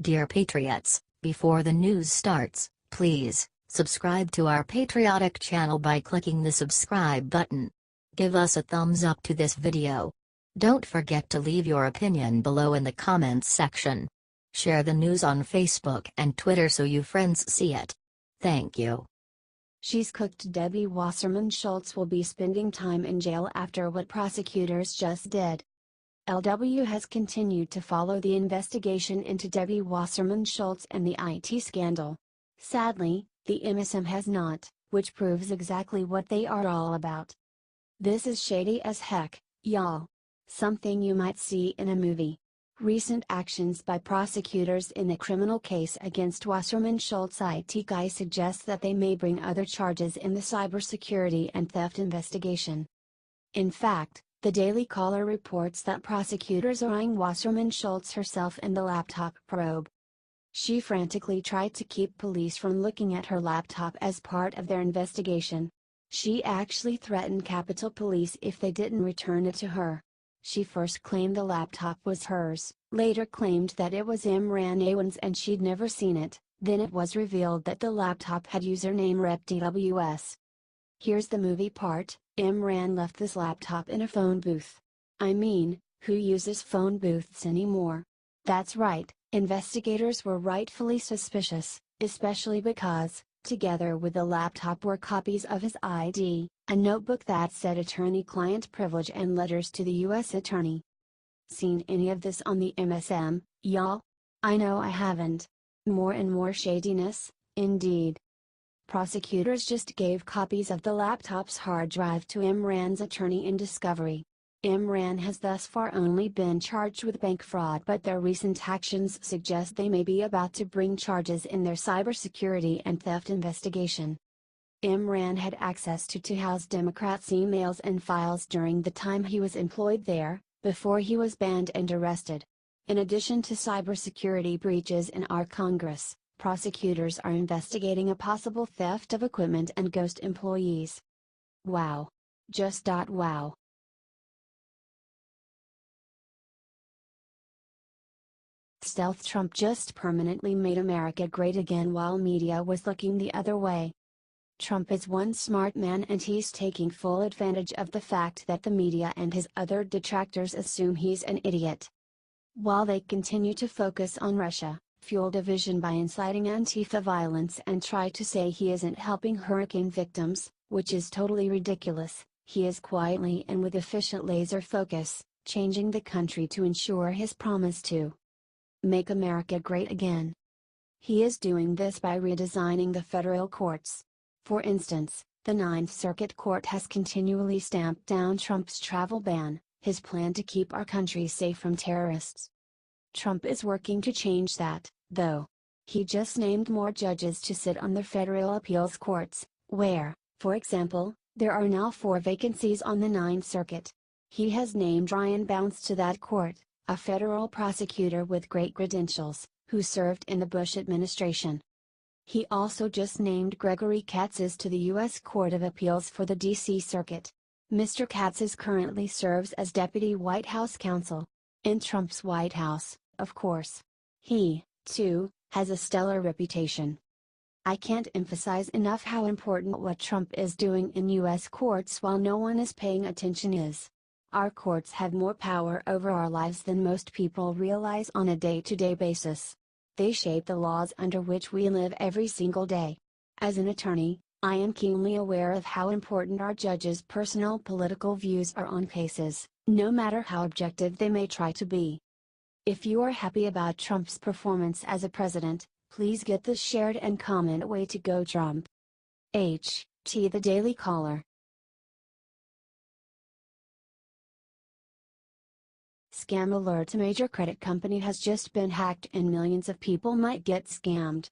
Dear Patriots, before the news starts, please subscribe to our patriotic channel by clicking the subscribe button. Give us a thumbs up to this video. Don't forget to leave your opinion below in the comments section. Share the news on Facebook and Twitter so your friends see it. Thank you. She's cooked. Debbie Wasserman-Schultz will be spending time in jail after what prosecutors just did. LW has continued to follow the investigation into Debbie Wasserman-Schultz and the IT scandal. Sadly, the MSM has not, which proves exactly what they are all about. This is shady as heck, y'all. Something you might see in a movie. Recent actions by prosecutors in the criminal case against Wasserman-Schultz IT guy suggest that they may bring other charges in the cybersecurity and theft investigation. In fact, the Daily Caller reports that prosecutors are eyeing Wasserman-Schultz herself in the laptop probe. She frantically tried to keep police from looking at her laptop as part of their investigation. She actually threatened Capitol Police if they didn't return it to her. She first claimed the laptop was hers, later claimed that it was Imran Awan's and she'd never seen it, then it was revealed that the laptop had username RepDWS. Here's the movie part: Imran left this laptop in a phone booth. I mean, who uses phone booths anymore? That's right, investigators were rightfully suspicious, especially because, together with the laptop were copies of his ID, a notebook that said attorney-client privilege and letters to the U.S. attorney. Seen any of this on the MSM, y'all? I know I haven't. More and more shadiness, indeed. Prosecutors just gave copies of the laptop's hard drive to Imran's attorney in discovery. Imran has thus far only been charged with bank fraud, but their recent actions suggest they may be about to bring charges in their cybersecurity and theft investigation. Imran had access to House Democrats' emails and files during the time he was employed there, before he was banned and arrested. In addition to cybersecurity breaches in our Congress, prosecutors are investigating a possible theft of equipment and ghost employees. Wow. Just wow. Stealth Trump just permanently made America great again while media was looking the other way. Trump is one smart man and he's taking full advantage of the fact that the media and his other detractors assume he's an idiot. While they continue to focus on Russia, fuel division by inciting Antifa violence and try to say he isn't helping hurricane victims, which is totally ridiculous, he is quietly and with efficient laser focus, changing the country to ensure his promise to make America great again. He is doing this by redesigning the federal courts. For instance, the Ninth Circuit Court has continually stamped down Trump's travel ban, his plan to keep our country safe from terrorists. Trump is working to change that, though. He just named more judges to sit on the federal appeals courts, where, for example, there are now 4 vacancies on the Ninth Circuit. He has named Ryan Bounce to that court, a federal prosecutor with great credentials, who served in the Bush administration. He also just named Gregory Katzes to the U.S. Court of Appeals for the D.C. Circuit. Mr. Katzes currently serves as Deputy White House Counsel. In Trump's White House, of course. He, too, has a stellar reputation. I can't emphasize enough how important what Trump is doing in U.S. courts while no one is paying attention is. Our courts have more power over our lives than most people realize on a day-to-day basis. They shape the laws under which we live every single day. As an attorney, I am keenly aware of how important our judges' personal political views are on cases, no matter how objective they may try to be. If you are happy about Trump's performance as a president, please get this shared and comment. Way to go, Trump. The Daily Caller. Scam alert: a major credit company has just been hacked and millions of people might get scammed.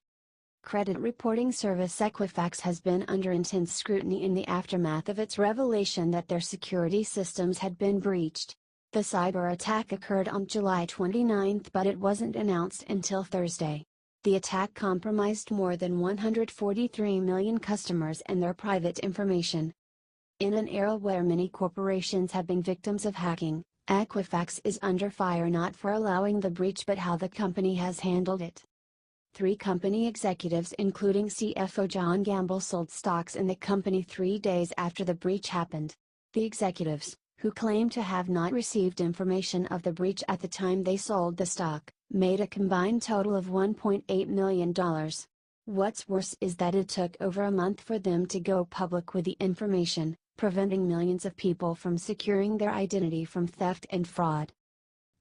Credit reporting service Equifax has been under intense scrutiny in the aftermath of its revelation that their security systems had been breached. The cyber attack occurred on July 29, but it wasn't announced until Thursday. The attack compromised more than 143 million customers and their private information. In an era where many corporations have been victims of hacking, Equifax is under fire not for allowing the breach but how the company has handled it. 3 company executives including CFO John Gamble sold stocks in the company 3 days after the breach happened. The executives, who claim to have not received information of the breach at the time they sold the stock, made a combined total of $1.8 million. What's worse is that it took over a month for them to go public with the information, preventing millions of people from securing their identity from theft and fraud.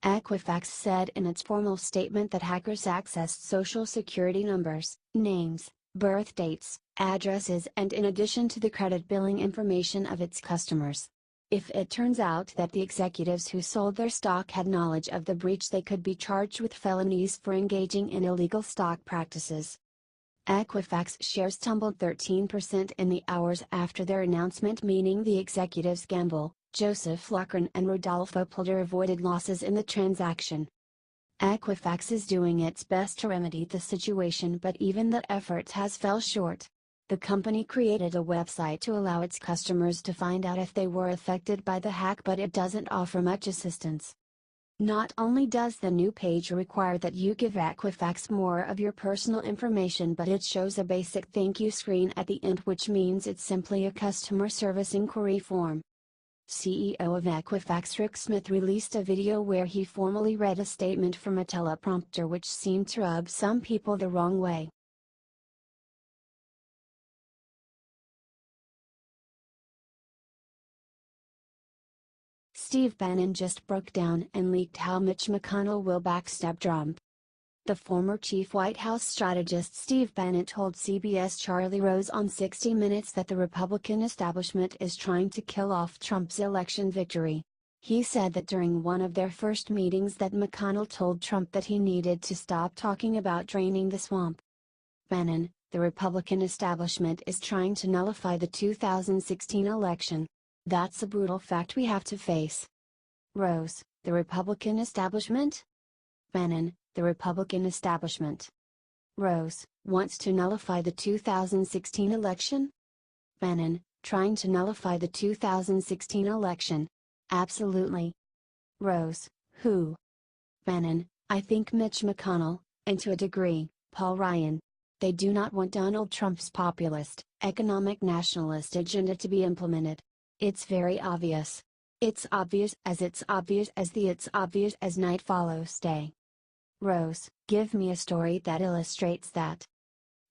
Equifax said in its formal statement that hackers accessed social security numbers, names, birth dates, addresses, and in addition to the credit billing information of its customers. If it turns out that the executives who sold their stock had knowledge of the breach, they could be charged with felonies for engaging in illegal stock practices. Equifax shares tumbled 13% in the hours after their announcement, meaning the executives Gamble, Joseph Lochran and Rodolfo Polder avoided losses in the transaction. Equifax is doing its best to remedy the situation, but even that effort has fell short. The company created a website to allow its customers to find out if they were affected by the hack, but it doesn't offer much assistance. Not only does the new page require that you give Equifax more of your personal information, but it shows a basic thank you screen at the end, which means it's simply a customer service inquiry form. CEO of Equifax Rick Smith released a video where he formally read a statement from a teleprompter which seemed to rub some people the wrong way. Steve Bannon just broke down and leaked how Mitch McConnell will backstab Trump. The former chief White House strategist Steve Bannon told CBS Charlie Rose on 60 Minutes that the Republican establishment is trying to kill off Trump's election victory. He said that during one of their first meetings that McConnell told Trump that he needed to stop talking about draining the swamp. Bannon, the Republican establishment is trying to nullify the 2016 election. That's a brutal fact we have to face. Rose, the Republican establishment? Bannon, the Republican establishment. Rose, wants to nullify the 2016 election? Bannon, trying to nullify the 2016 election. Absolutely. Rose, who? Bannon, I think Mitch McConnell, and to a degree, Paul Ryan. They do not want Donald Trump's populist, economic nationalist agenda to be implemented. It's very obvious. It's obvious as night follows day. Rose, give me a story that illustrates that.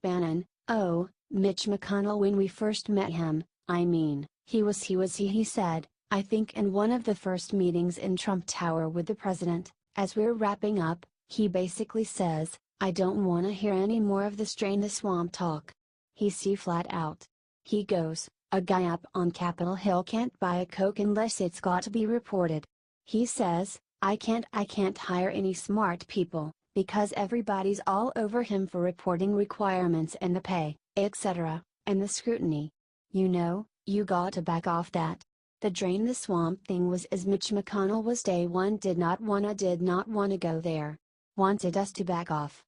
Bannon, oh, Mitch McConnell, when we first met him, he said, I think in one of the first meetings in Trump Tower with the president, as we're wrapping up, he basically says, I don't want to hear any more of this drain the swamp talk. He said flat out. He goes, a guy up on Capitol Hill can't buy a Coke unless it's got to be reported. He says, I can't hire any smart people, because everybody's all over him for reporting requirements and the pay, etc., and the scrutiny. You got to back off that. The drain the swamp thing was as Mitch McConnell was day one did not wanna go there. Wanted us to back off.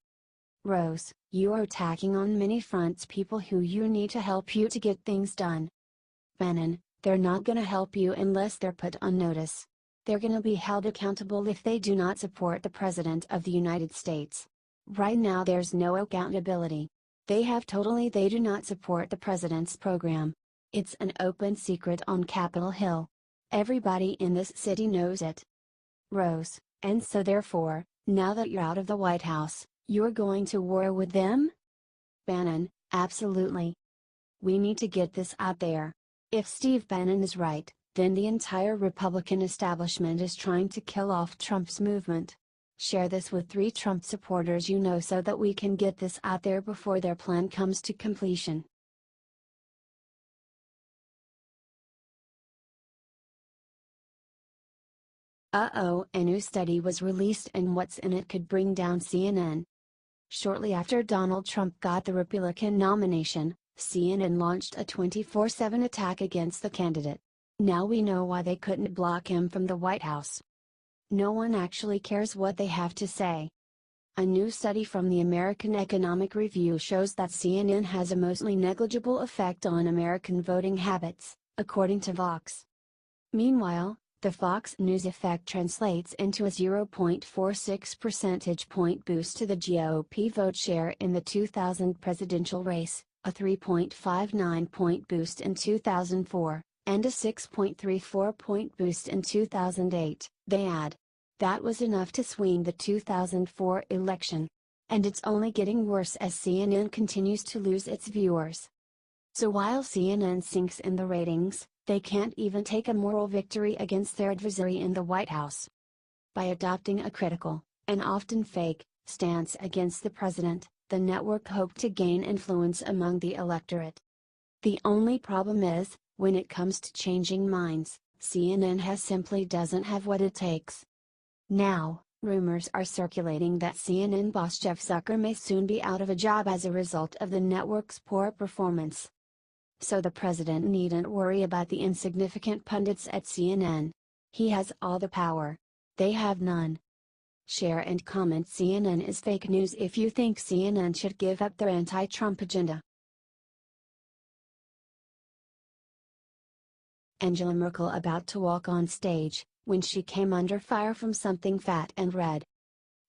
Rose, you are attacking on many fronts people who you need to help you to get things done. Bannon, they're not gonna help you unless they're put on notice. They're gonna be held accountable if they do not support the President of the United States. Right now there's no accountability. They do not support the President's program. It's an open secret on Capitol Hill. Everybody in this city knows it. Rose, and so therefore, now that you're out of the White House, you're going to war with them? Bannon, absolutely. We need to get this out there. If Steve Bannon is right, then the entire Republican establishment is trying to kill off Trump's movement. Share this with 3 Trump supporters you know so that we can get this out there before their plan comes to completion. A new study was released and what's in it could bring down CNN. Shortly after Donald Trump got the Republican nomination, CNN launched a 24/7 attack against the candidate. Now we know why they couldn't block him from the White House. No one actually cares what they have to say. A new study from the American Economic Review shows that CNN has a mostly negligible effect on American voting habits, according to Vox. Meanwhile, The Fox News effect translates into a 0.46 percentage point boost to the GOP vote share in the 2000 presidential race, a 3.59 point boost in 2004, and a 6.34 point boost in 2008, they add. That was enough to swing the 2004 election. And it's only getting worse as CNN continues to lose its viewers. So while CNN sinks in the ratings, they can't even take a moral victory against their adversary in the White House. By adopting a critical, and often fake, stance against the president, the network hoped to gain influence among the electorate. The only problem is, when it comes to changing minds, CNN simply doesn't have what it takes. Now, rumors are circulating that CNN boss Jeff Zucker may soon be out of a job as a result of the network's poor performance. So the president needn't worry about the insignificant pundits at CNN. He has all the power. They have none. Share and comment CNN is fake news if you think CNN should give up their anti-Trump agenda. Angela Merkel about to walk on stage, when she came under fire from something fat and red.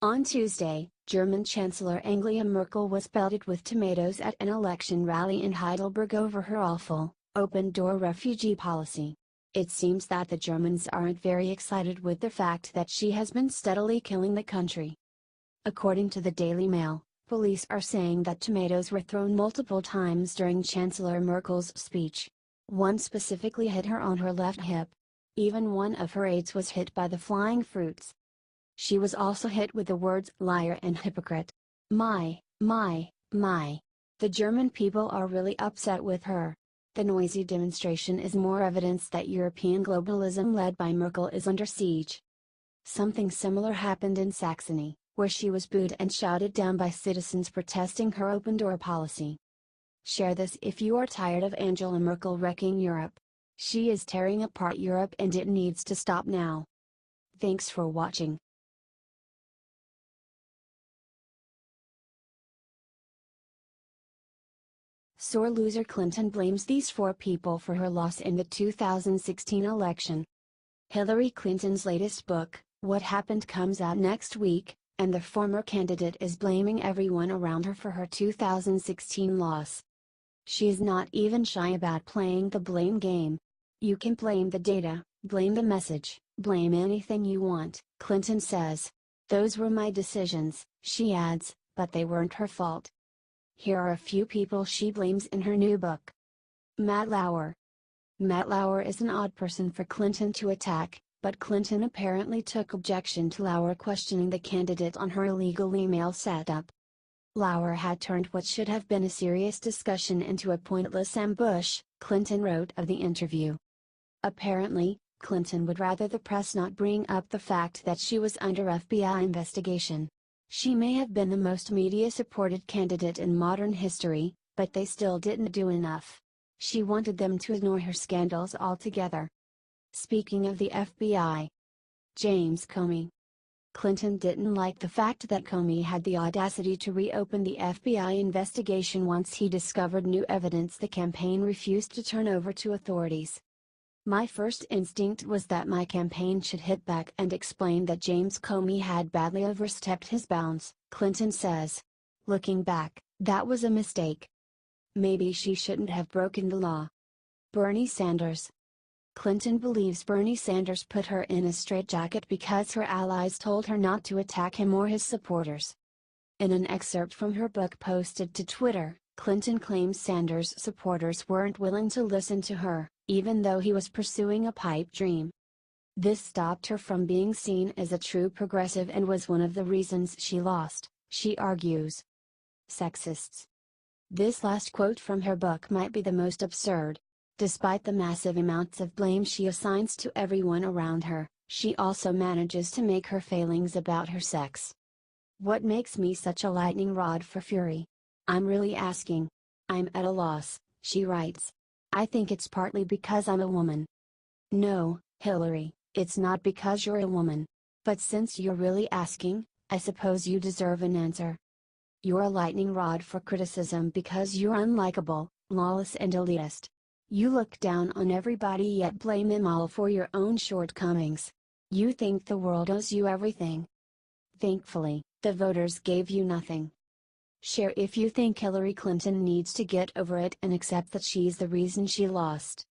On Tuesday, German Chancellor Angela Merkel was pelted with tomatoes at an election rally in Heidelberg over her awful, open-door refugee policy. It seems that the Germans aren't very excited with the fact that she has been steadily killing the country. According to the Daily Mail, police are saying that tomatoes were thrown multiple times during Chancellor Merkel's speech. One specifically hit her on her left hip. Even one of her aides was hit by the flying fruits. She was also hit with the words liar and hypocrite. My. The German people are really upset with her. The noisy demonstration is more evidence that European globalism led by Merkel is under siege. Something similar happened in Saxony, where she was booed and shouted down by citizens protesting her open-door policy. Share this if you are tired of Angela Merkel wrecking Europe. She is tearing apart Europe and it needs to stop now. Thanks for watching. Sore loser Clinton blames these four people for her loss in the 2016 election. Hillary Clinton's latest book, What Happened, comes out next week, and the former candidate is blaming everyone around her for her 2016 loss. She's not even shy about playing the blame game. You can blame the data, blame the message, blame anything you want, Clinton says. Those were my decisions, she adds, but they weren't her fault. Here are a few people she blames in her new book. Matt Lauer. Matt Lauer is an odd person for Clinton to attack, but Clinton apparently took objection to Lauer questioning the candidate on her illegal email setup. Lauer had turned what should have been a serious discussion into a pointless ambush, Clinton wrote of the interview. Apparently, Clinton would rather the press not bring up the fact that she was under FBI investigation. She may have been the most media-supported candidate in modern history, but they still didn't do enough. She wanted them to ignore her scandals altogether. Speaking of the FBI, James Comey. Clinton didn't like the fact that Comey had the audacity to reopen the FBI investigation once he discovered new evidence the campaign refused to turn over to authorities. My first instinct was that my campaign should hit back and explain that James Comey had badly overstepped his bounds, Clinton says. Looking back, that was a mistake. Maybe she shouldn't have broken the law. Bernie Sanders. Clinton believes Bernie Sanders put her in a straitjacket because her allies told her not to attack him or his supporters. In an excerpt from her book posted to Twitter, Clinton claims Sanders' supporters weren't willing to listen to her, even though he was pursuing a pipe dream. This stopped her from being seen as a true progressive and was one of the reasons she lost, she argues. Sexists. This last quote from her book might be the most absurd. Despite the massive amounts of blame she assigns to everyone around her, she also manages to make her failings about her sex. What makes me such a lightning rod for fury? I'm really asking. I'm at a loss, she writes. I think it's partly because I'm a woman. No, Hillary, it's not because you're a woman. But since you're really asking, I suppose you deserve an answer. You're a lightning rod for criticism because you're unlikable, lawless and elitist. You look down on everybody yet blame them all for your own shortcomings. You think the world owes you everything. Thankfully, the voters gave you nothing. Share if you think Hillary Clinton needs to get over it and accept that she's the reason she lost.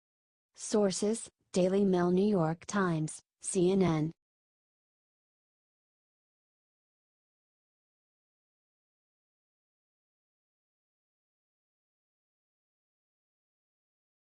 Sources: Daily Mail, New York Times, CNN.